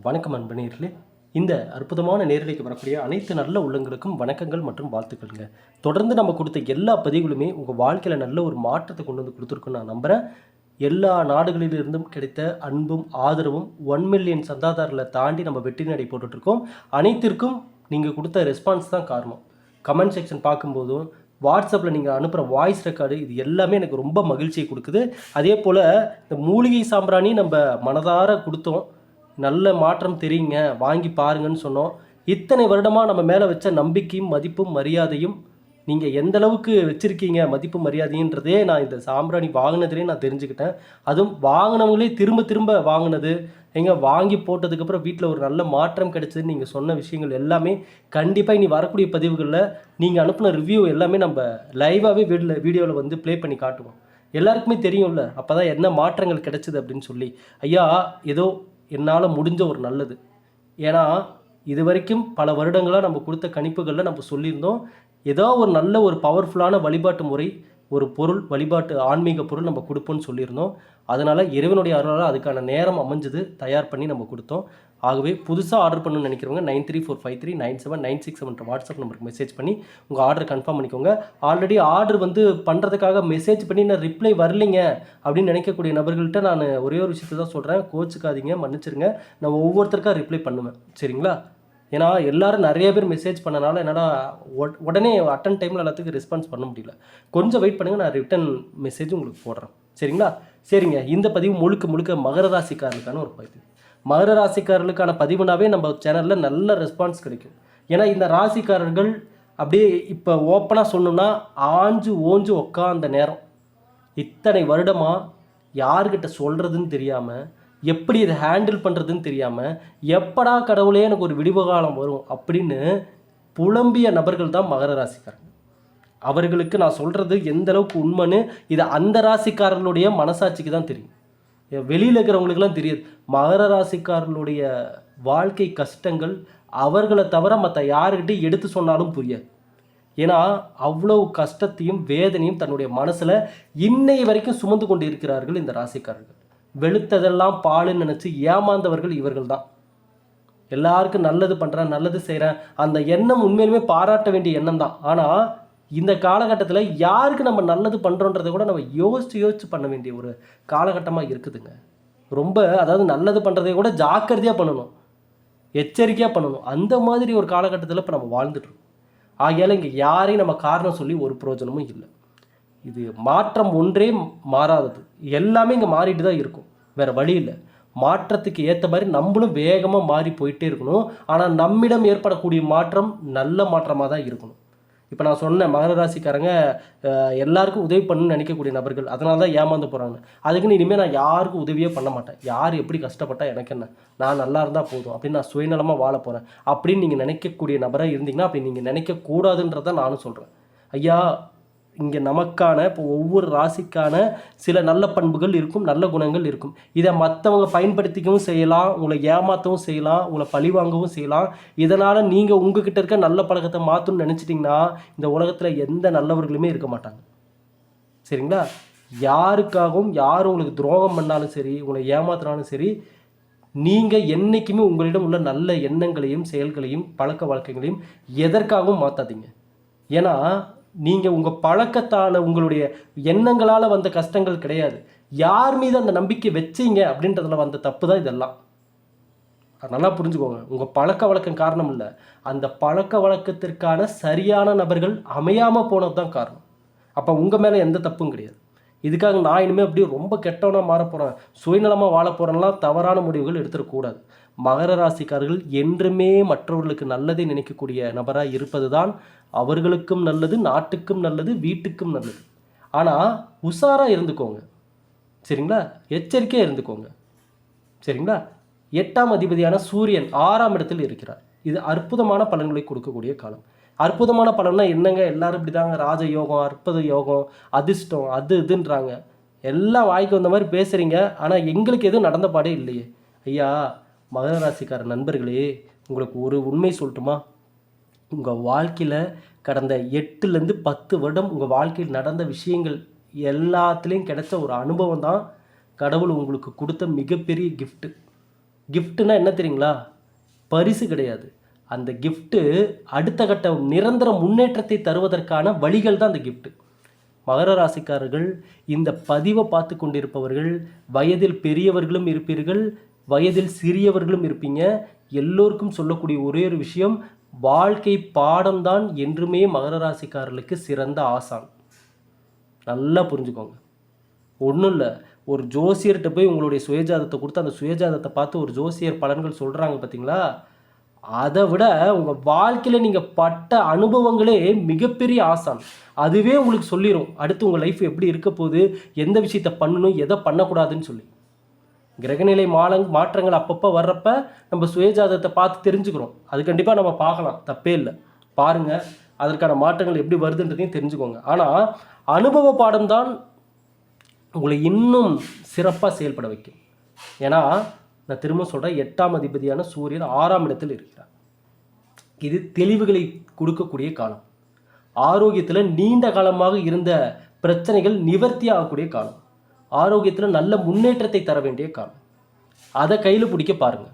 வணக்கம் அன்பு நேயர்களே. இந்த அற்புதமான நேரலைக்கு வரக்கூடிய அனைத்து நல்ல உள்ளங்களுக்கும் வணக்கங்கள் மற்றும் வாழ்த்துக்கள்ங்க. தொடர்ந்து நம்ம கொடுத்த எல்லா பதிவுகளுமே உங்கள் வாழ்க்கையில் நல்ல ஒரு மாற்றத்தை கொண்டு வந்து கொடுத்துருக்குன்னு நான் நம்புகிறேன். எல்லா நாடுகளிலிருந்தும் கிடைத்த அன்பும் ஆதரவும் 1 மில்லியன் சந்தாதாரர்களை தாண்டி நம்ம வெற்றி நடை போட்டுட்ருக்கோம். அனைத்திற்கும் நீங்கள் கொடுத்த ரெஸ்பான்ஸ் தான் காரணம். கமெண்ட் செக்ஷன் பார்க்கும்போதும் வாட்ஸ்அப்பில் நீங்கள் அனுப்புகிற வாய்ஸ் ரெக்கார்டு இது எல்லாமே எனக்கு ரொம்ப மகிழ்ச்சியை கொடுக்குது. அதே போல் இந்த மூலிகை சாம்பிராணி நம்ம மனதார கொடுத்தோம், நல்ல மாற்றம் தெரியுங்க, வாங்கி பாருங்கன்னு சொன்னோம். இத்தனை வருடமாக நம்ம மேலே வச்ச நம்பிக்கையும் மதிப்பும் மரியாதையும் நீங்கள் எந்த அளவுக்கு வச்சுருக்கீங்க, மதிப்பு மரியாதைன்றதே நான் இந்த சாம்பிராணி வாங்கினதுலேயே நான் தெரிஞ்சுக்கிட்டேன். அதுவும் வாங்கினவங்களே திரும்ப திரும்ப வாங்கினது, வாங்கி போட்டதுக்கப்புறம் வீட்டில் ஒரு நல்ல மாற்றம் கிடைச்சதுன்னு நீங்கள் சொன்ன விஷயங்கள் எல்லாமே கண்டிப்பாக இனி வரக்கூடிய பதிவுகளில் நீங்கள் அனுப்பின ரிவ்யூ எல்லாமே நம்ம லைவாகவே வீடியோவில் வந்து ப்ளே பண்ணி காட்டுவோம். எல்லாருக்குமே தெரியும்ல, அப்போ தான் என்ன மாற்றங்கள் கிடைச்சிது அப்படின்னு சொல்லி. ஐயா ஏதோ என்னால் முடிஞ்ச ஒரு நல்லது. ஏன்னா இது வரைக்கும் பல வருடங்களாக நம்ம கொடுத்த கணிப்புகளில் நம்ம சொல்லியிருந்தோம், ஏதோ ஒரு நல்ல ஒரு பவர்ஃபுல்லான வழிபாட்டு முறை, ஒரு பொருள், வழிபாட்டு ஆன்மீக பொருள் நம்ம கொடுப்போம்னு சொல்லியிருந்தோம். அதனால் இறைவனுடைய அருளால் அதுக்கான நேரம் அமைஞ்சது, தயார் பண்ணி நம்ம கொடுத்தோம். ஆகவே புதுசாக ஆர்டர் பண்ணணும்னு நினைக்கிறவங்க 9345397996 வாட்ஸ்அப் நம்பருக்கு மெசேஜ் பண்ணி உங்கள் ஆர்டர் கன்ஃபார்ம் பண்ணிக்கோங்க. ஆல்ரெடி ஆர்டர் வந்து பண்ணுறதுக்காக மெசேஜ் பண்ணி நான் ரிப்ளை வரலைங்க அப்படின்னு நினைக்கக்கூடிய நபர்கள்ட்ட நான் ஒரே ஒரு விஷயத்தை தான் சொல்கிறேன், கோச்சுக்காதீங்க, மன்னிச்சிருங்க. நான் ஒவ்வொருத்தருக்காக ரிப்ளை பண்ணுவேன், சரிங்களா? ஏன்னா எல்லோரும் நிறைய பேர் மெசேஜ் பண்ணனால என்னடா உடனே அட்டன் டைமில் எல்லாத்துக்கும் ரெஸ்பான்ஸ் பண்ண முடியல. கொஞ்சம் வெயிட் பண்ணுங்கள், நான் ரிட்டன் மெசேஜ் உங்களுக்கு போடுறேன், சரிங்களா? சரிங்க, இந்த பதிவு முழுக்க முழுக்க மகர ராசிக்காரர்களுக்கான ஒரு பதிவு. மகர ராசிக்காரர்களுக்கான பதிவுனாவே நம்ம சேனலில் நல்ல ரெஸ்பான்ஸ் கிடைக்கும். ஏன்னா இந்த ராசிக்காரர்கள் அப்படியே இப்போ ஓப்பனாக சொல்லணும்னா ஆஞ்சு ஓஞ்சு உக்காந்த நேரம். இத்தனை வருடமாக யார்கிட்ட சொல்கிறதுன்னு தெரியாமல், எப்படி இதை ஹேண்டில் பண்ணுறதுன்னு தெரியாமல், எப்படா கடவுளே எனக்கு ஒரு விடிவு காலம் வரும் அப்படின்னு புலம்பிய நபர்கள் தான் மகர ராசிக்காரங்க. அவர்களுக்கு நான் சொல்கிறது எந்த அளவுக்கு உண்மைன்னு இதை அந்த ராசிக்காரர்களுடைய மனசாட்சிக்கு தான் தெரியும், வெளியில் இருக்கிறவங்களுக்குலாம் தெரியாது. மகர ராசிக்காரர்களுடைய வாழ்க்கை கஷ்டங்கள் அவர்களை தவிர மற்ற யாருக்கிட்டையும் எடுத்து சொன்னாலும் புரியாது. ஏன்னா அவ்வளோ கஷ்டத்தையும் வேதனையும் தன்னுடைய மனசில் இன்னை வரைக்கும் சுமந்து கொண்டு இருக்கிறார்கள் இந்த ராசிக்காரர்கள். வெளுத்ததெல்லாம் பாலுன்னு நினச்சி ஏமாந்தவர்கள் இவர்கள் தான். எல்லாருக்கும் நல்லது பண்ணுறேன், நல்லது செய்கிறேன், அந்த எண்ணம் உண்மையிலுமே பாராட்ட வேண்டிய எண்ணம் தான். ஆனால் இந்த காலகட்டத்தில் யாருக்கு நம்ம நல்லது பண்ணுறோன்றதை கூட நம்ம யோசித்து பண்ண வேண்டிய ஒரு காலகட்டமாக இருக்குதுங்க. ரொம்ப அதாவது நல்லது பண்ணுறதை கூட ஜாக்கிரதையாக பண்ணணும், எச்சரிக்கையாக பண்ணணும். அந்த மாதிரி ஒரு காலகட்டத்தில் இப்போ நம்ம வாழ்ந்துட்டுருக்கோம். ஆகையால் இங்கே யாரையும் நம்ம காரணம் சொல்லி ஒரு பிரயோஜனமும் இல்லை. இது மாற்றம் ஒன்றே மாறாதது, எல்லாமே இங்கே மாறிட்டு தான் இருக்கும், வேறு வழி இல்லை. மாற்றத்துக்கு ஏற்ற மாதிரி நம்மளும் வேகமாக மாறி போயிட்டே இருக்கணும். ஆனால் நம்மிடம் ஏற்படக்கூடிய மாற்றம் நல்ல மாற்றமாக தான் இருக்கணும். இப்போ நான் சொன்ன மகர ராசிக்காரங்க எல்லாருக்கும் உதவி பண்ணணும்னு நினைக்கக்கூடிய நபர்கள், அதனால தான் ஏமாந்து போகிறாங்க. அதுக்குன்னு இனிமேல் நான் யாருக்கும் உதவியே பண்ண மாட்டேன், யார் எப்படி கஷ்டப்பட்டால் எனக்கு என்ன, நான் நல்லா இருந்தால் போதும் அப்படின்னு நான் சுயநலமாக வாழ போகிறேன் அப்படின்னு நீங்கள் நினைக்கக்கூடிய நபராக இருந்தீங்கன்னா அப்படி நீங்கள் நினைக்கக்கூடாதுன்றதான் நானும் சொல்கிறேன். ஐயா இங்கே நமக்கான இப்போ ஒவ்வொரு ராசிக்கான சில நல்ல பண்புகள் இருக்கும், நல்ல குணங்கள் இருக்கும். இதை மற்றவங்க பயன்படுத்திக்கவும் செய்யலாம், உங்களை ஏமாற்றவும் செய்யலாம், உங்களை பழிவாங்கவும் செய்யலாம். இதனால் நீங்கள் உங்ககிட்ட இருக்க நல்ல பழக்கத்தை மாற்றணும்னு நினச்சிட்டிங்கன்னா இந்த உலகத்தில் எந்த நல்லவர்களுமே இருக்க மாட்டாங்க, சரிங்களா? யாருக்காகவும் யார் உங்களுக்கு துரோகம் பண்ணாலும் சரி, உங்களை ஏமாத்தினாலும் சரி, நீங்கள் என்றைக்குமே உங்களிடம் உள்ள நல்ல எண்ணங்களையும் செயல்களையும் பழக்க வழக்கங்களையும் எதற்காகவும் மாற்றாதீங்க. ஏன்னா நீங்கள் உங்கள் பழக்கத்தால் உங்களுடைய எண்ணங்களால் வந்த கஷ்டங்கள் கிடையாது, யார் மீது அந்த நம்பிக்கை வச்சிங்க அப்படின்றதுல வந்த தப்பு தான் இதெல்லாம். நல்லா புரிஞ்சுக்கோங்க, உங்கள் பழக்க வழக்கம் காரணம் இல்லை, அந்த பழக்க வழக்கத்திற்கான சரியான நபர்கள் அமையாமல் போனது தான் காரணம். அப்போ உங்கள் மேலே எந்த தப்பும் கிடையாது. இதுக்காக நான் இனிமேல் அப்படியே ரொம்ப கெட்டவனாக மாற போகிறேன், சுயநலமாக வாழ போகிறேன்லாம் தவறான முடிவுகள் எடுத்துடக்கூடாது. மகர ராசிக்காரர்கள் என்றுமே மற்றவர்களுக்கு நல்லதை நினைக்கக்கூடிய நபராக இருப்பது தான் அவர்களுக்கும் நல்லது, நாட்டுக்கும் நல்லது, வீட்டுக்கும் நல்லது. ஆனால் உஷாராக இருந்துக்கோங்க, சரிங்களா? எச்சரிக்கையாக இருந்துக்கோங்க, சரிங்களா? 8ஆம் அதிபதியான சூரியன் 6ஆம் இடத்தில் இருக்கிறார். இது அற்புதமான பலன்களை கொடுக்கக்கூடிய காலம். அற்புதமான பலன்னா என்னங்க, எல்லாரும் இப்படி தாங்க ராஜ யோகம், அற்புத யோகம், அதிர்ஷ்டம், அது இதுன்றாங்க. எல்லாம் வாய்க்கு வந்த மாதிரி பேசுகிறீங்க, ஆனால் எங்களுக்கு எதுவும் நடந்த பாடே இல்லையே. ஐயா மகர ராசிக்கார நண்பர்களே, உங்களுக்கு ஒரு உண்மை சொல்லட்டுமா? உங்கள் வாழ்க்கையில் கடந்த 8லேருந்து 10 வருடம் உங்கள் வாழ்க்கையில் நடந்த விஷயங்கள் எல்லாத்துலேயும் கிடைச்ச ஒரு அனுபவம் தான் கடவுள் உங்களுக்கு கொடுத்த மிகப்பெரிய கிஃப்ட்டு. கிஃப்ட்டுனா என்ன தெரியுங்களா? பரிசு கிடையாது. அந்த கிஃப்ட்டு அடுத்த கட்ட நிரந்தர முன்னேற்றத்தை தருவதற்கான வழிகள் தான் அந்த கிஃப்ட்டு. மகர ராசிக்காரர்கள், இந்த பதிவை பார்த்து கொண்டிருப்பவர்கள் வயதில் பெரியவர்களும் இருப்பீர்கள், வயதில் சிறியவர்களும் இருப்பீங்க. எல்லோருக்கும் சொல்லக்கூடிய ஒரே ஒரு விஷயம், வாழ்க்கை பாடம்தான் என்றுமே மகர ராசிக்காரர்களுக்கு சிறந்த ஆசான். நல்லா புரிஞ்சுக்கோங்க. ஒன்றும் இல்லை, ஒரு ஜோசியர்கிட்ட போய் உங்களுடைய சுயஜாதத்தை கொடுத்து அந்த சுயஜாதத்தை பார்த்து ஒரு ஜோசியர் பலன்கள் சொல்கிறாங்க பார்த்தீங்களா, அதை விட உங்கள் வாழ்க்கையில் நீங்கள் பட்ட அனுபவங்களே மிகப்பெரிய ஆசான். அதுவே உங்களுக்கு சொல்லிடும் அடுத்து உங்கள் லைஃப் எப்படி இருக்க போகுது, எந்த விஷயத்தை பண்ணணும், எதை பண்ணக்கூடாதுன்னு சொல்லி. கிரகநிலை மாற்றங்கள் அப்பப்போ வர்றப்ப நம்ம சுயஜாதத்தை பார்த்து தெரிஞ்சுக்கிறோம். அது கண்டிப்பாக நம்ம பார்க்கலாம், தப்பே இல்லை. பாருங்கள், அதற்கான மாற்றங்கள் எப்படி வருதுன்றதையும் தெரிஞ்சுக்கோங்க. ஆனால் அனுபவ பாடம் தான் உங்களை இன்னும் சிறப்பாக செயல்பட வைக்கும். ஏன்னா நான் திரும்ப சொல்கிறேன், 8ஆம் அதிபதியான சூரியன் 6ஆம் இடத்தில் இருக்கிறார். இது தெளிவுகளை கொடுக்கக்கூடிய காலம். ஆரோக்கியத்தில் நீண்ட காலமாக இருந்த பிரச்சனைகள் நிவர்த்தி ஆகக்கூடிய காலம். ஆரோக்கியத்தில் நல்ல முன்னேற்றத்தை தர வேண்டிய காலம். அதை கையில் பிடிக்க பாருங்கள்.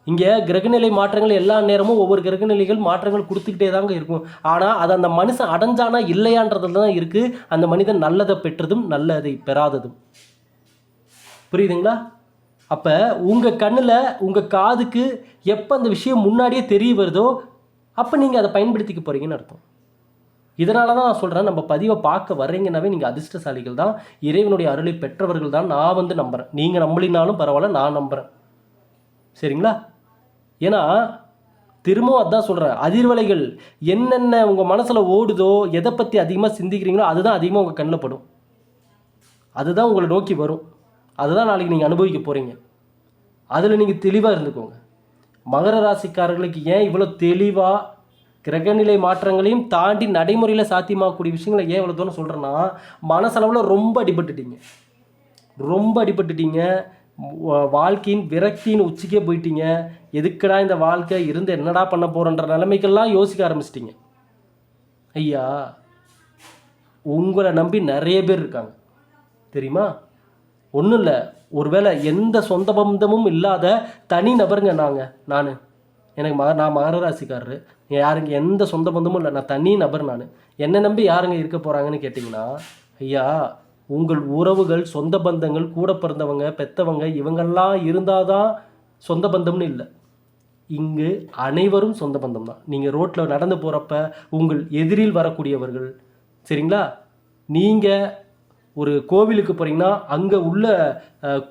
இங்கே கிரகநிலை மாற்றங்கள் எல்லா நேரமும் ஒவ்வொரு கிரகநிலைகள் மாற்றங்கள் கொடுத்துக்கிட்டே தாங்க இருக்கும். ஆனால் அது அந்த மனுஷன் அடைஞ்சானா இல்லையான்றதுல தான் இருக்குது. அந்த மனிதன் நல்லதை பெற்றதும் நல்லதை பெறாததும். புரியுதுங்களா? அப்போ உங்கள் கண்ணில் உங்கள் காதுக்கு எப்போ அந்த விஷயம் முன்னாடியே தெரிய வருதோ அப்போ நீங்கள் அதை பயன்படுத்திக்க போகிறீங்கன்னு அர்த்தம். இதனால தான் நான் சொல்கிறேன், நம்ம பதிவை பார்க்க வர்றீங்கன்னாவே நீங்கள் அதிர்ஷ்டசாலிகள் தான், இறைவனுடைய அருளை பெற்றவர்கள் தான். நான் நம்புகிறேன். நீங்கள் நம்பலினாலும் பரவாயில்ல, நான் நம்புகிறேன். சரிங்களா? ஏன்னா திரும்பவும் அதான் சொல்கிறேன், அதிர்வலைகள் என்னென்ன உங்கள் மனசில் ஓடுதோ, எதை பற்றி அதிகமாக சிந்திக்கிறீங்களோ அதுதான் அதிகமாக உங்கள் கண்ணில் படும். அதுதான் உங்களை நோக்கி வரும். அதுதான் நாளைக்கு நீங்கள் அனுபவிக்க போகிறீங்க. அதில் நீங்கள் தெளிவாக இருந்துக்கோங்க. மகர ராசிக்காரர்களுக்கு ஏன் இவ்வளோ தெளிவாக கிரகநிலை மாற்றங்களையும் தாண்டி நடைமுறையில் சாத்தியமாகக்கூடிய விஷயங்களை ஏன் இவ்வளோ தூரம் சொல்கிறேன்னா, மனசளவில் ரொம்ப அடிபட்டுட்டீங்க. வாழ்க்கையின் விரக்தியின் உச்சிக்கே போயிட்டீங்க. எதுக்குடா இந்த வாழ்க்கை இருந்து என்னடா பண்ண போகிறன்ற நிலைமைக்கெல்லாம் யோசிக்க ஆரம்பிச்சிட்டிங்க. ஐயா, உங்களை நம்பி நிறைய பேர் இருக்காங்க தெரியுமா? ஒன்றும் இல்லை, ஒருவேளை எந்த சொந்த பந்தமும் இல்லாத தனி நபருங்க நான் நான் மகர ராசிக்காரரு. யாருங்க எந்த சொந்த பந்தமும் இல்லை, நான் தனி நபர். நான் என்னை நம்பி யாருங்க இருக்க போகிறாங்கன்னு கேட்டிங்கன்னா, ஐயா, உங்கள் உறவுகள், சொந்த பந்தங்கள், கூட பிறந்தவங்க, பெற்றவங்க, இவங்கெல்லாம் இருந்தால் தான் சொந்த பந்தம்னு இல்லை. இங்கு அனைவரும் சொந்த பந்தம் தான். நீங்கள் ரோட்டில் நடந்து போகிறப்ப உங்கள் எதிரில் வரக்கூடியவர்கள், சரிங்களா? நீங்கள் ஒரு கோவிலுக்கு போகிறீங்கன்னா அங்கே உள்ள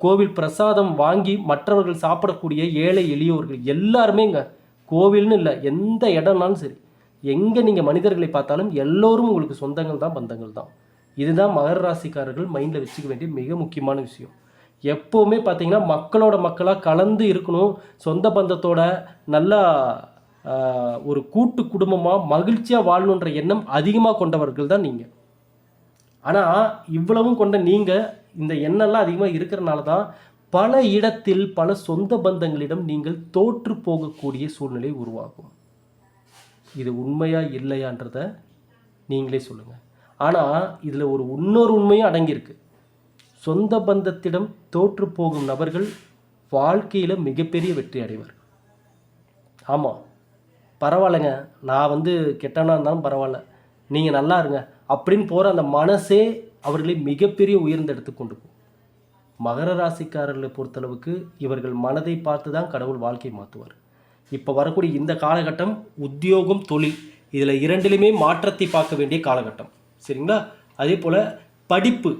கோவில் பிரசாதம் வாங்கி மற்றவர்கள் சாப்பிடக்கூடிய ஏழை எளியோர்கள் எல்லாருமே இங்கே கோவில்னு இல்லை, எந்த இடம்னாலும் சரி, எங்கே நீங்கள் மனிதர்களை பார்த்தாலும் எல்லோரும் உங்களுக்கு சொந்தங்கள் தான், பந்தங்கள் தான். இதுதான் மகர ராசிக்காரர்கள் மைண்டில் வச்சுக்க வேண்டிய மிக முக்கியமான விஷயம். எப்போவுமே பார்த்தீங்கன்னா மக்களோட மக்களாக கலந்து இருக்கணும், சொந்த பந்தத்தோட நல்லா ஒரு கூட்டு குடும்பமாக மகிழ்ச்சியாக வாழணுன்ற எண்ணம் அதிகமாக கொண்டவர்கள் தான் நீங்கள். ஆனால் இவ்வளவும் கொண்ட நீங்கள் இந்த எண்ணெல்லாம் அதிகமாக இருக்கிறனால தான் பல இடத்தில் பல சொந்த பந்தங்களிடம் நீங்கள் தோற்று போகக்கூடிய சூழ்நிலை உருவாகும். இது உண்மையா இல்லையான்றத நீங்களே சொல்லுங்கள். ஆனால் இதில் ஒரு இன்னொரு உண்மையும் அடங்கியிருக்கு. சொந்த பந்தத்திடம் தோற்று போகும் நபர்கள் வாழ்க்கையில் மிகப்பெரிய வெற்றி அடைவார். ஆமாம், பரவாயில்லைங்க, நான் கெட்டனா இருந்தாலும் பரவாயில்ல, நீங்கள் நல்லா இருங்க அப்படின்னு போகிற அந்த மனசே அவர்களை மிகப்பெரிய உயர்ந்த இடத்துக்கு கொண்டு போகும். மகர ராசிக்காரர்களை பொறுத்தளவுக்கு இவர்கள் மனதை பார்த்து தான் கடவுள் வாழ்க்கையை மாற்றுவார். இப்போ வரக்கூடிய இந்த காலகட்டம் உத்தியோகம், தொழில், இதில் இரண்டிலுமே மாற்றத்தை பார்க்க வேண்டிய காலகட்டம். சரிங்களா? அதே போல் படிப்பு,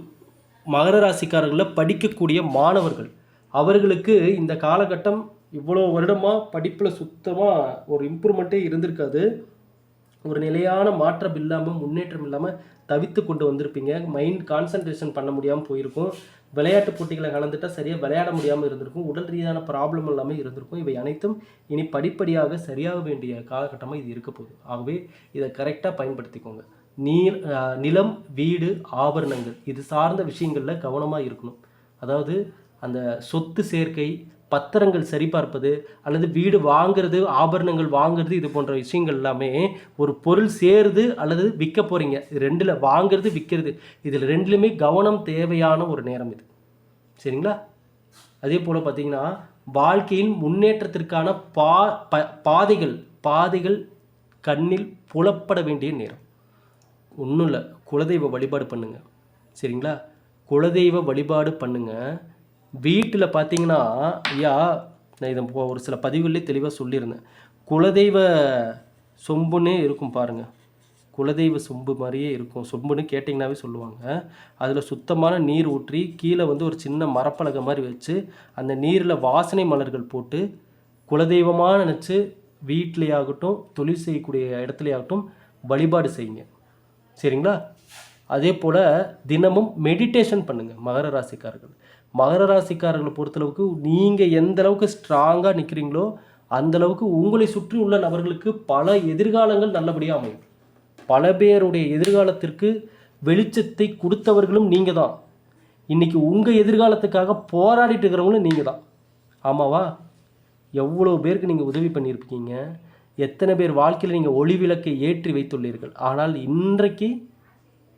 மகர ராசிக்காரர்களில் படிக்கக்கூடிய மாணவர்கள், அவர்களுக்கு இந்த காலகட்டம் இவ்வளோ வருடமாக படிப்பில் சுத்தமாக ஒரு இம்ப்ரூவ்மெண்ட்டே இருந்திருக்காது. ஒரு நிலையான மாற்றம் இல்லாமல், முன்னேற்றம் இல்லாமல் தவித்து கொண்டு வந்திருப்பீங்க. மைண்ட் கான்சன்ட்ரேஷன் பண்ண முடியாமல் போயிருக்கும். விளையாட்டு போட்டிகளை கலந்துட்டால் சரியாக விளையாட முடியாமல் இருந்திருக்கும். உடல் ரீதியான ப்ராப்ளம் எல்லாமே இருந்திருக்கும். இவை அனைத்தும் இனி படிப்படியாக சரியாக வேண்டிய காலகட்டமாக இது இருக்க போகுது. ஆகவே இதை கரெக்டாக பயன்படுத்திக்கோங்க. நிலம், வீடு, ஆபரணங்கள் இது சார்ந்த விஷயங்களில் கவனமாக இருக்கணும். அதாவது அந்த சொத்து சேர்க்கை, பத்திரங்கள் சரிபார்ப்பது, அல்லது வீடு வாங்கிறது, ஆபரணங்கள் வாங்கிறது, இது போன்ற விஷயங்கள் எல்லாமே ஒரு பொருள் சேருது அல்லது விற்க போகிறீங்க, இது ரெண்டில் வாங்கிறது விற்கிறது, இதில் ரெண்டுலையுமே கவனம் தேவையான ஒரு நேரம் இது. சரிங்களா? அதே போல் பார்த்தீங்கன்னா வாழ்க்கையின் முன்னேற்றத்திற்கான பாதைகள் பாதைகள் கண்ணில் புலப்பட வேண்டிய நேரம். ஒன்றும் இல்லை, குலதெய்வ வழிபாடு பண்ணுங்கள். சரிங்களா? குலதெய்வ வழிபாடு பண்ணுங்கள். வீட்டில் பார்த்தீங்கன்னா, ஐயா நான் இதை ஒரு சில பதிவுகளே தெளிவாக சொல்லியிருந்தேன். குலதெய்வ சொம்புன்னே இருக்கும் பாருங்கள். குலதெய்வ சொம்பு மாதிரியே இருக்கும். சொம்புன்னு கேட்டிங்கனாவே சொல்லுவாங்க. அதில் சுத்தமான நீர் ஊற்றி கீழே வந்து ஒரு சின்ன மரப்பலகை மாதிரி வச்சு அந்த நீரில் வாசனை மலர்கள் போட்டு குலதெய்வமாக நினச்சி வீட்டிலையாகட்டும் தொழில் செய்யக்கூடிய இடத்துலையாகட்டும் வழிபாடு செய்யுங்க. சரிங்களா? அதே போல் தினமும் மெடிடேஷன் பண்ணுங்கள். மகர ராசிக்காரர்களை பொறுத்தளவுக்கு நீங்கள் எந்த அளவுக்கு ஸ்ட்ராங்காக நிற்கிறீங்களோ அந்தளவுக்கு உங்களை சுற்றி உள்ள நபர்களுக்கு பல எதிர்காலங்கள் நல்லபடியாக அமையும். பல பேருடைய எதிர்காலத்திற்கு வெளிச்சத்தை கொடுத்தவர்களும் நீங்கள் தான். இன்றைக்கி உங்கள் எதிர்காலத்துக்காக போராடிட்டு இருக்கிறவங்களும் நீங்கள் தான். ஆமாவா? எவ்வளோ பேருக்கு நீங்கள் உதவி பண்ணியிருப்பீங்க. எத்தனை பேர் வாழ்க்கையில் நீங்கள் ஒளி விளக்கை ஏற்றி வைத்துள்ளீர்கள். ஆனால் இன்றைக்கு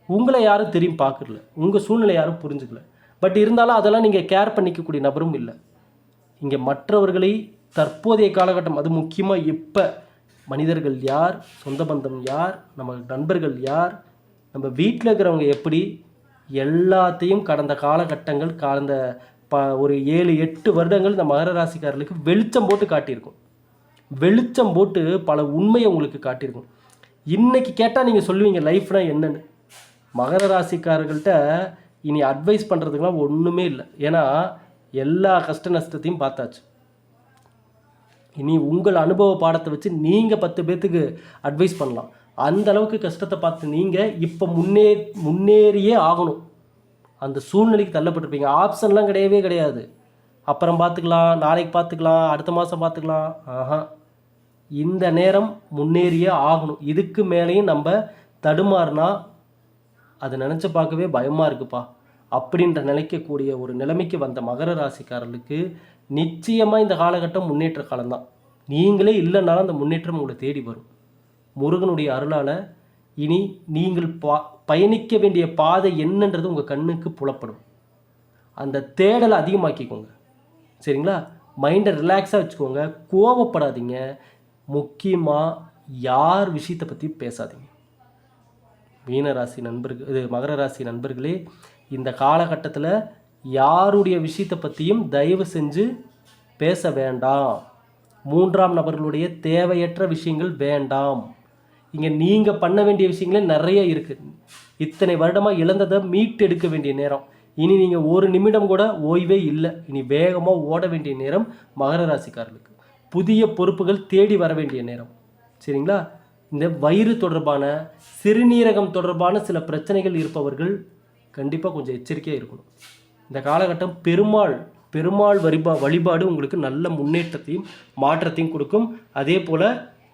உங்களை யாரும் தெரியும் பார்க்கல, உங்கள் சூழ்நிலை யாரும் புரிஞ்சுக்கல. பட் இருந்தாலும் அதெல்லாம் நீங்கள் கேர் பண்ணிக்கக்கூடிய நபரும் இல்லை. இங்கே மற்றவர்களை தற்போதைய காலகட்டம், அது முக்கியமாக இப்போ மனிதர்கள் யார், சொந்த பந்தம் யார், நம்ம நண்பர்கள் யார், நம்ம வீட்டில் இருக்கிறவங்க எப்படி, எல்லாத்தையும் கடந்த காலகட்டங்கள் கடந்த ஒரு 7-8 வருடங்கள் இந்த மகர ராசிக்காரர்களுக்கு வெளிச்சம் போட்டு காட்டியிருக்கும். வெளிச்சம் போட்டு பல உண்மையை உங்களுக்கு காட்டியிருக்கும். இன்றைக்கி கேட்டால் நீங்கள் சொல்லுவீங்க லைஃப்னால் என்னென்னு. மகர ராசிக்காரர்கள்ட்ட இனி அட்வைஸ் பண்ணுறதுக்கெலாம் ஒன்றுமே இல்லை. ஏன்னா எல்லா கஷ்ட நஷ்டத்தையும் பார்த்தாச்சு. இனி உங்கள் அனுபவ பாடத்தை வச்சு நீங்கள் 10 பேர்த்துக்கு அட்வைஸ் பண்ணலாம். அந்த அளவுக்கு கஷ்டத்தை பார்த்து நீங்கள் இப்போ முன்னேறியே ஆகணும். அந்த சூழ்நிலைக்கு தள்ளப்பட்டிருப்பீங்க. ஆப்ஷன்லாம் கிடையவே கிடையாது. அப்புறம் பார்த்துக்கலாம், நாளைக்கு பார்த்துக்கலாம், அடுத்த மாதம் பார்த்துக்கலாம். இந்த நேரம் முன்னேறியே ஆகணும். இதுக்கு மேலேயும் நம்ம தடுமாறினா அதை நினச்சி பார்க்கவே பயமாக இருக்குப்பா அப்படின்ற நினைக்கக்கூடிய ஒரு நிலைமைக்கு வந்த மகர ராசிக்காரர்களுக்கு நிச்சயமாக இந்த காலகட்டம் முன்னேற்ற காலம்தான். நீங்களே இல்லைனாலும் அந்த முன்னேற்றம் உங்களை தேடி வரும். முருகனுடைய அருளால் இனி நீங்கள் பயணிக்க வேண்டிய பாதை என்னன்றது உங்கள் கண்ணுக்கு புலப்படும். அந்த தேடலை அதிகமாக்கிக்கோங்க. சரிங்களா? மைண்டை ரிலாக்ஸாக வச்சுக்கோங்க. கோவப்படாதீங்க. முக்கியமாக யார் விஷயத்தை பற்றி பேசாதீங்க. மீனராசி நண்பர்கள், இது மகர ராசி நண்பர்களே, இந்த காலகட்டத்தில் யாருடைய விஷயத்தை பற்றியும் தயவு செஞ்சு பேச வேண்டாம். 3ஆம் நபர்களுடைய தேவையற்ற விஷயங்கள் வேண்டாம். இங்கே நீங்கள் பண்ண வேண்டிய விஷயங்களே நிறைய இருக்குது. இத்தனை வருடமாக இழந்ததை மீட்டெடுக்க வேண்டிய நேரம். இனி நீங்கள் ஒரு நிமிடம் கூட ஓய்வே இல்லை. இனி வேகமாக ஓட வேண்டிய நேரம் மகர ராசிக்காரர்களுக்கு. புதிய பொறுப்புகள் தேடி வர வேண்டிய நேரம். சரிங்களா? இந்த வயிறு தொடர்பான, சிறுநீரகம் தொடர்பான சில பிரச்சனைகள் இருப்பவர்கள் கண்டிப்பாக கொஞ்சம் எச்சரிக்கையாக இருக்கணும். இந்த காலகட்டம் பெருமாள் வழிபாடு உங்களுக்கு நல்ல முன்னேற்றத்தையும் மாற்றத்தையும் கொடுக்கும். அதே போல்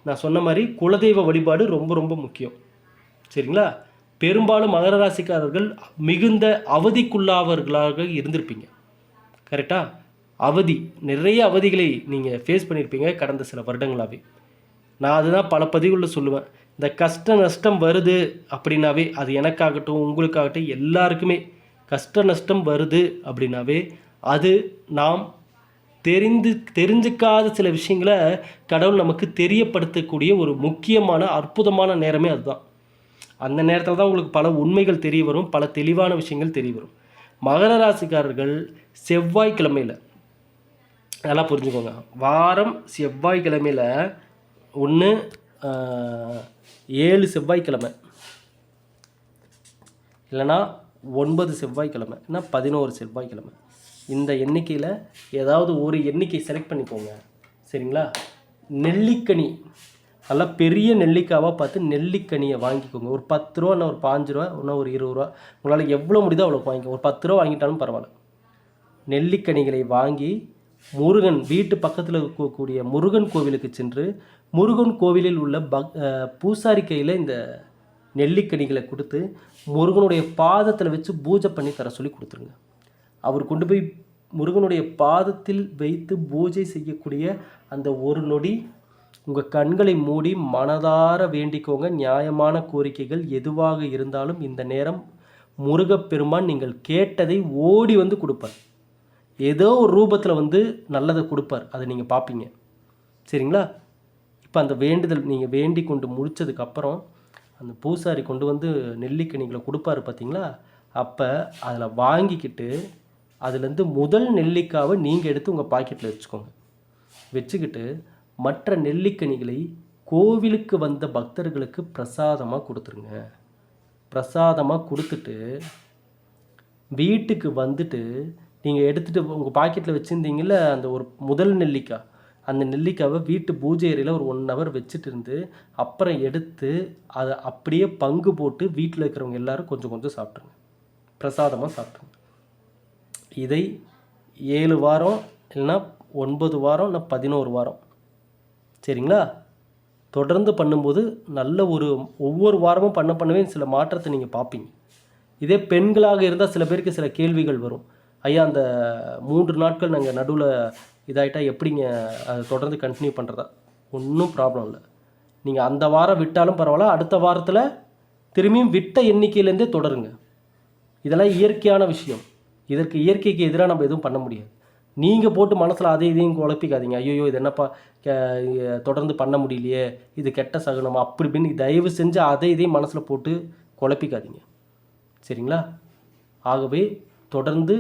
நான் சொன்ன மாதிரி குலதெய்வ வழிபாடு ரொம்ப ரொம்ப முக்கியம். சரிங்களா? பெரும்பாலும் மகர ராசிக்காரர்கள் மிகுந்த அவதிக்குள்ளாவர்களாக இருந்திருப்பீங்க. கரெக்டாக? நிறைய அவதிகளை நீங்கள் ஃபேஸ் பண்ணியிருப்பீங்க கடந்த சில வருடங்களாகவே. நான் அதுதான் பல பதிவுகளில் சொல்லுவேன். இந்த கஷ்ட நஷ்டம் வருது அப்படின்னாவே, அது எனக்காகட்டும் உங்களுக்காகட்டும் எல்லாருக்குமே கஷ்ட நஷ்டம் வருது அப்படின்னாவே, அது நாம் தெரிஞ்சுக்காத சில விஷயங்களை கடவுள் நமக்கு தெரியப்படுத்தக்கூடிய ஒரு முக்கியமான அற்புதமான நேரமே அதுதான். அந்த நேரத்தில் தான் உங்களுக்கு பல உண்மைகள் தெரிய வரும், பல தெளிவான விஷயங்கள் தெரிய வரும். மகர ராசிக்காரர்கள் செவ்வாய்க்கிழமையில் நல்லா புரிஞ்சுக்கோங்க. வாரம் செவ்வாய்க்கிழமையில் 7 செவ்வாய்க்கிழமை இல்லைனா 9 செவ்வாய்க்கிழமை, இல்லைனா 11 செவ்வாய்க்கிழமை, இந்த எண்ணிக்கையில் ஏதாவது ஒரு எண்ணிக்கை செலக்ட் பண்ணிக்கோங்க. சரிங்களா? நெல்லிக்கனி, நல்லா பெரிய நெல்லிக்காவாக பார்த்து நெல்லிக்கனியை வாங்கிக்கோங்க. ஒரு 10 ரூபா, இல்லை ஒரு 5 ரூபா, இன்னும் ஒரு 20 ரூபா, உங்களால் எவ்வளோ முடியுதோ அவ்வளோ வாங்கிக்கோங்க. ஒரு 10 ரூபா வாங்கிட்டாலும் பரவாயில்ல. நெல்லிக்கனிகளை வாங்கி முருகன் வீட்டு பக்கத்தில் இருக்கக்கூடிய முருகன் கோவிலுக்கு சென்று முருகன் கோவிலில் உள்ள பூசாரி கையில் இந்த நெல்லிக்கனிகளை கொடுத்து முருகனுடைய பாதத்தில் வச்சு பூஜை பண்ணி தர சொல்லி கொடுத்துருங்க. அவர் கொண்டு போய் முருகனுடைய பாதத்தில் வைத்து பூஜை செய்யக்கூடிய அந்த ஒரு நொடி உங்கள் கண்களை மூடி மனதார வேண்டிக்கோங்க. நியாயமான கோரிக்கைகள் எதுவாக இருந்தாலும் இந்த நேரம் முருகப்பெருமான் நீங்கள் கேட்டதை ஓடி வந்து கொடுப்பார். ஏதோ ஒரு ரூபத்தில் வந்து நல்லதை கொடுப்பார், அதை நீங்கள் பார்ப்பீங்க. சரிங்களா? இப்போ அந்த வேண்டுதல் நீங்கள் வேண்டி கொண்டு முடித்ததுக்கப்புறம் அந்த பூசாரி கொண்டு வந்து நெல்லிக்கனிகளை கொடுப்பாரு பார்த்தீங்களா? அப்போ அதில் வாங்கிக்கிட்டு அதுலேருந்து முதல் நெல்லிக்காவை நீங்கள் எடுத்து உங்கள் பாக்கெட்டில் வச்சுக்கோங்க. வச்சுக்கிட்டு மற்ற நெல்லிக்கனிகளை கோவிலுக்கு வந்த பக்தர்களுக்கு பிரசாதமாக கொடுத்துருங்க. பிரசாதமாக கொடுத்துட்டு வீட்டுக்கு வந்துட்டு நீங்கள் எடுத்துகிட்டு உங்கள் பாக்கெட்டில் வச்சுருந்தீங்கள அந்த ஒரு முதல் நெல்லிக்காய், அந்த நெல்லிக்காவை வீட்டு பூஜை அறையில் ஒரு 1 ஹவர் வச்சுட்டு இருந்து அப்புறம் எடுத்து அதை அப்படியே பங்கு போட்டு வீட்டில் இருக்கிறவங்க எல்லோரும் கொஞ்சம் கொஞ்சம் சாப்பிட்ருங்க. பிரசாதமாக சாப்பிட்ருங்க. இதை 7 வாரம் இல்லைன்னா 9 வாரம் இல்லை 11 வாரம், சரிங்களா? தொடர்ந்து பண்ணும்போது நல்ல ஒவ்வொரு வாரமும் பண்ணவே சில மாற்றத்தை நீங்கள் பார்ப்பீங்க. இதே பெண்களாக இருந்தால் சில பேருக்கு சில கேள்விகள் வரும். ஐயா, அந்த 3 நாட்கள் நாங்கள் நடுவில் இதாகிட்டா எப்படிங்க அதை தொடர்ந்து கண்டினியூ பண்ணுறதா? ஒன்றும் ப்ராப்ளம் இல்லை. நீங்கள் அந்த வாரம் விட்டாலும் பரவாயில்ல, அடுத்த வாரத்தில் திரும்பியும் விட்ட எண்ணிக்கையிலேருந்தே தொடருங்க. இதெல்லாம் இயற்கையான விஷயம். இதற்கு இயற்கைக்கு எதிராக நம்ம எதுவும் பண்ண முடியாது. நீங்கள் போட்டு மனசில் அதை இதையும் குழப்பிக்காதீங்க. ஐயோ இது என்னப்பா தொடர்ந்து பண்ண முடியலையே, இது கெட்ட சகுனமா, அப்படி இப்படின்னு தயவு செஞ்சு அதை இதையும் மனசில் போட்டு குழப்பிக்காதீங்க. சரிங்களா? ஆகவே தொடர்ந்து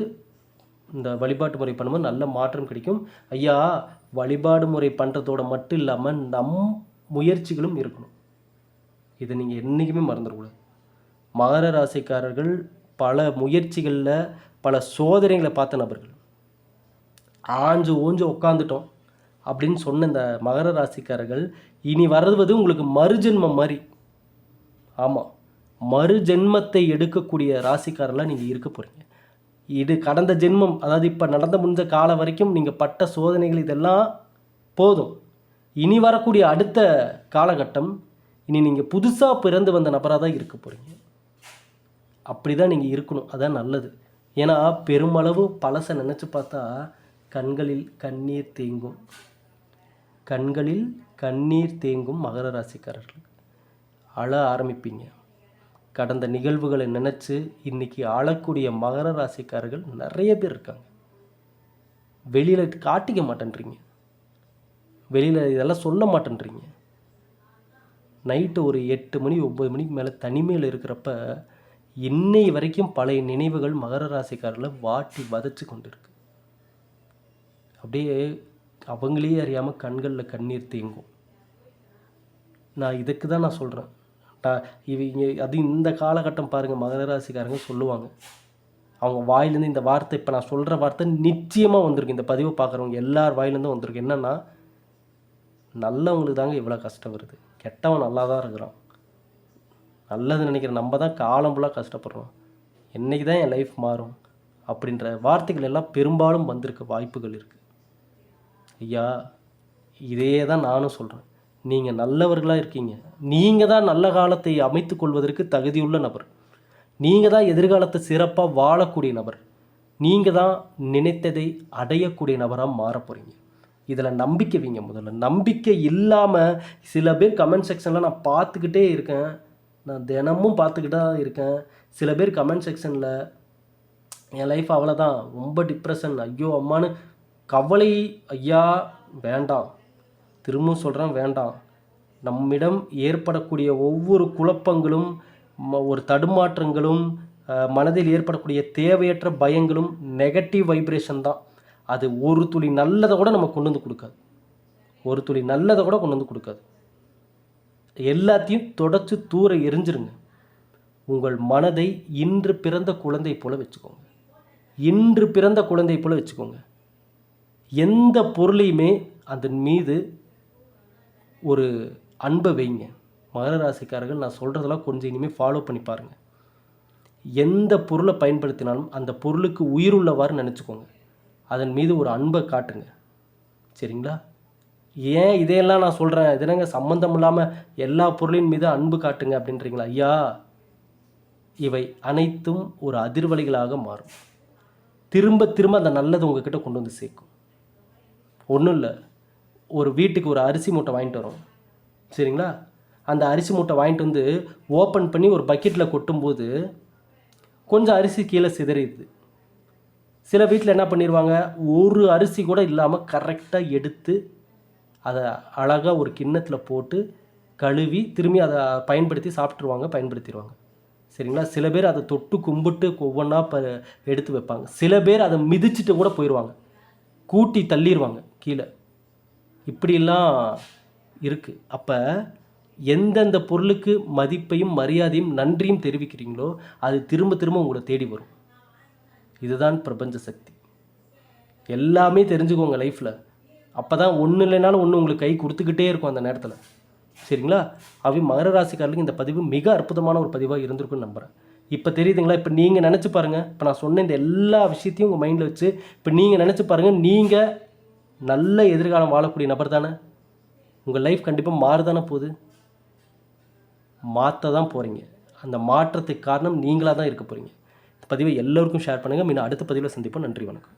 இந்த வழிபாட்டு முறை பண்ணும்போது நல்ல மாற்றம் கிடைக்கும். ஐயா, வழிபாடு முறை பண்ணுறதோட மட்டும் இல்லாமல் முயற்சிகளும் இருக்கணும். இதை நீங்கள் என்றைக்குமே மறந்துடக்கூடாது. மகர ராசிக்காரர்கள் பல முயற்சிகளில் பல சோதனைகளை பார்த்த நபர்கள். ஆஞ்சு ஓஞ்சு உட்காந்துட்டோம் அப்படின்னு சொன்ன இந்த மகர ராசிக்காரர்கள் இனி வர்றது உங்களுக்கு மறுஜென்மம் மாதிரி. ஆமாம், மறுஜென்மத்தை எடுக்கக்கூடிய ராசிக்காரர்களாக நீங்கள் இருக்க போகிறீங்க. இது கடந்த ஜென்மம், அதாவது இப்போ நடந்த முடிஞ்ச காலம் வரைக்கும் நீங்கள் பட்ட சோதனைகள் இதெல்லாம் போதும். இனி வரக்கூடிய அடுத்த காலகட்டம் இனி நீங்கள் புதுசாக பிறந்து வந்த நபராக தான் இருக்க போகிறீங்க. அப்படி தான் நீங்கள் இருக்கணும். அதான் நல்லது. ஏன்னா பெருமளவு பழசை நினச்சி பார்த்தா கண்களில் கண்ணீர் தேங்கும். கண்களில் கண்ணீர் தேங்கும் மகர ராசிக்காரர்கள். அழ ஆரம்பிப்பீங்க. கடந்த நிகழ்வுகளை நினச்சி இன்றைக்கி ஆளக்கூடிய மகர ராசிக்காரர்கள் நிறைய பேர் இருக்காங்க. வெளியில் காட்டிக்க மாட்டேன்றீங்க, வெளியில் இதெல்லாம் சொல்ல மாட்டேன்றீங்க. நைட்டு ஒரு 8 மணி 9 மணிக்கு மேலே தனிமையில் இருக்கிறப்ப இன்னை வரைக்கும் பழைய நினைவுகள் மகர ராசிக்காரர்களை வாட்டி வதச்சி கொண்டு இருக்கு. அப்படியே அவங்களே அறியாமல் கண்களில் கண்ணீர் தேங்கும். நான் இதுக்கு தான் நான் சொல்கிறேன். இவங்க அது இந்த காலகட்டம் பாருங்கள், மகர ராசிக்காரங்க சொல்லுவாங்க. அவங்க வாயிலேருந்து இந்த வார்த்தை, இப்போ நான் சொல்கிற வார்த்தை நிச்சயமாக வந்திருக்கு. இந்த பதிவை பார்க்குறவங்க எல்லார் வாயிலேருந்தும் வந்திருக்கு. என்னென்னா, நல்லவங்களுக்கு தாங்க இவ்வளோ கஷ்டம் வருது, கெட்டவன் நல்லா தான் இருக்கிறான். நல்லது நினைக்கிற நம்ம தான் காலம் ஃபுல்லாக கஷ்டப்படுறோம். என்றைக்கு தான் என் லைஃப் மாறும் அப்படின்ற வார்த்தைகள் எல்லாம் பெரும்பாலும் வந்திருக்க வாய்ப்புகள் இருக்குது. ஐயா, இதே தான் நானும் சொல்கிறேன். நீங்கள் நல்லவர்களாக இருக்கீங்க. நீங்கள் தான் நல்ல காலத்தை அமைத்து கொள்வதற்கு தகுதியுள்ள நபர். நீங்கள் தான் எதிர்காலத்தை சிறப்பாக வாழக்கூடிய நபர். நீங்கள் தான் நினைத்ததை அடையக்கூடிய நபராக மாற போகிறீங்க. இதில் நம்பிக்கை வைங்க. முதல்ல நம்பிக்கை இல்லாமல் சில பேர் கமெண்ட் செக்ஷனில் நான் பார்த்துக்கிட்டே இருக்கேன், நான் தினமும் பார்த்துக்கிட்டே தான் இருக்கேன். சில பேர் கமெண்ட் செக்ஷனில் என் லைஃப் அவ்வளோதான், ரொம்ப டிப்ரெஷன், ஐயோ அம்மானு கவலை. ஐயா வேண்டாம், திரும்பவும் சொல்கிறேன், வேண்டாம். நம்மிடம் ஏற்படக்கூடிய ஒவ்வொரு குழப்பங்களும் ஒரு தடுமாற்றங்களும் மனதில் ஏற்படக்கூடிய தேவையற்ற பயங்களும் நெகட்டிவ் வைப்ரேஷன் தான். அது ஒரு துளி நல்லதை கூட நம்ம கொண்டு வந்து கொடுக்காது. ஒரு துளி நல்லதை கூட கொண்டு வந்து கொடுக்காது. எல்லாத்தையும் தொடச்சு தூர எரிஞ்சிருங்க. உங்கள் மனதை இன்று பிறந்த குழந்தை போல வச்சுக்கோங்க. இன்று பிறந்த குழந்தை போல வச்சுக்கோங்க. எந்த பொருளையுமே அதன் மீது ஒரு அன்பை வைங்க. மகர ராசிக்காரர்கள், நான் சொல்கிறதெல்லாம் கொஞ்சம் இனிமேல் ஃபாலோ பண்ணி பாருங்கள். எந்த பொருளை பயன்படுத்தினாலும் அந்த பொருளுக்கு உயிருள்ளவாறு நினச்சிக்கோங்க. அதன் மீது ஒரு அன்பை காட்டுங்க. சரிங்களா? ஏன் இதையெல்லாம் நான் சொல்கிறேன், இதனங்க சம்மந்தம் இல்லாமல் எல்லா பொருளின் மீது அன்பு காட்டுங்க அப்படின்றீங்களா? ஐயா, இவை அனைத்தும் ஒரு அதிர்வலைகளாக மாறும். திரும்ப திரும்ப அந்த நல்லது உங்ககிட்ட கொண்டு வந்து சேர்க்கும். ஒன்றும் இல்லை, ஒரு வீட்டுக்கு ஒரு அரிசி மூட்டை வாங்கிட்டு வரோம், சரிங்களா? அந்த அரிசி மூட்டை வாங்கிட்டு வந்து ஓப்பன் பண்ணி ஒரு பக்கெட்டில் கொட்டும்போது கொஞ்சம் அரிசி கீழே சிதறிடுது. சில வீட்டில் என்ன பண்ணிடுவாங்க, ஒரு அரிசி கூட இல்லாமல் கரெக்டாக எடுத்து அதை அழகாக ஒரு கிண்ணத்தில் போட்டு கழுவி திரும்பி அதை பயன்படுத்திடுவாங்க. சரிங்களா? சில பேர் அதை தொட்டு கும்பிட்டு ஒவ்வொன்றா எடுத்து வைப்பாங்க. சில பேர் அதை மிதிச்சுட்டு கூட போயிடுவாங்க, கூட்டி தள்ளிடுவாங்க கீழே. இப்படிலாம் இருக்குது. அப்போ எந்தெந்த பொருளுக்கு மதிப்பையும் மரியாதையும் நன்றியும் தெரிவிக்கிறீங்களோ அது திரும்ப திரும்ப உங்களை தேடி வரும். இதுதான் பிரபஞ்ச சக்தி. எல்லாமே தெரிஞ்சுக்கோங்க லைஃப்பில். அப்போ தான் ஒன்று இல்லைனாலும் ஒன்று உங்களுக்கு கை கொடுத்துக்கிட்டே இருக்கும் அந்த நேரத்தில். சரிங்களா? மகர ராசிக்காரர்களுக்கு இந்த பதிவு மிக அற்புதமான ஒரு பதிவாக இருந்திருக்குன்னு நம்புகிறேன். இப்போ தெரியுதுங்களா? இப்போ நீங்கள் நினச்சி பாருங்கள். இப்போ நான் சொன்ன இந்த எல்லா விஷயத்தையும் உங்கள் மைண்டில் வச்சு இப்போ நீங்கள் நினச்சி பாருங்கள். நீங்கள் நல்ல எதிர்காலம் வாழக்கூடிய நபர் தானே? உங்கள் லைஃப் கண்டிப்பாக மாறுதானே போகுது? மாற்ற தான் போகிறீங்க. அந்த மாற்றத்துக்கு காரணம் நீங்களாக தான் இருக்க போகிறீங்க. இந்த பதிவை எல்லோருக்கும் ஷேர் பண்ணுங்கள். மீண்டும் அடுத்த பதிவில் சந்திப்போம். நன்றி, வணக்கம்.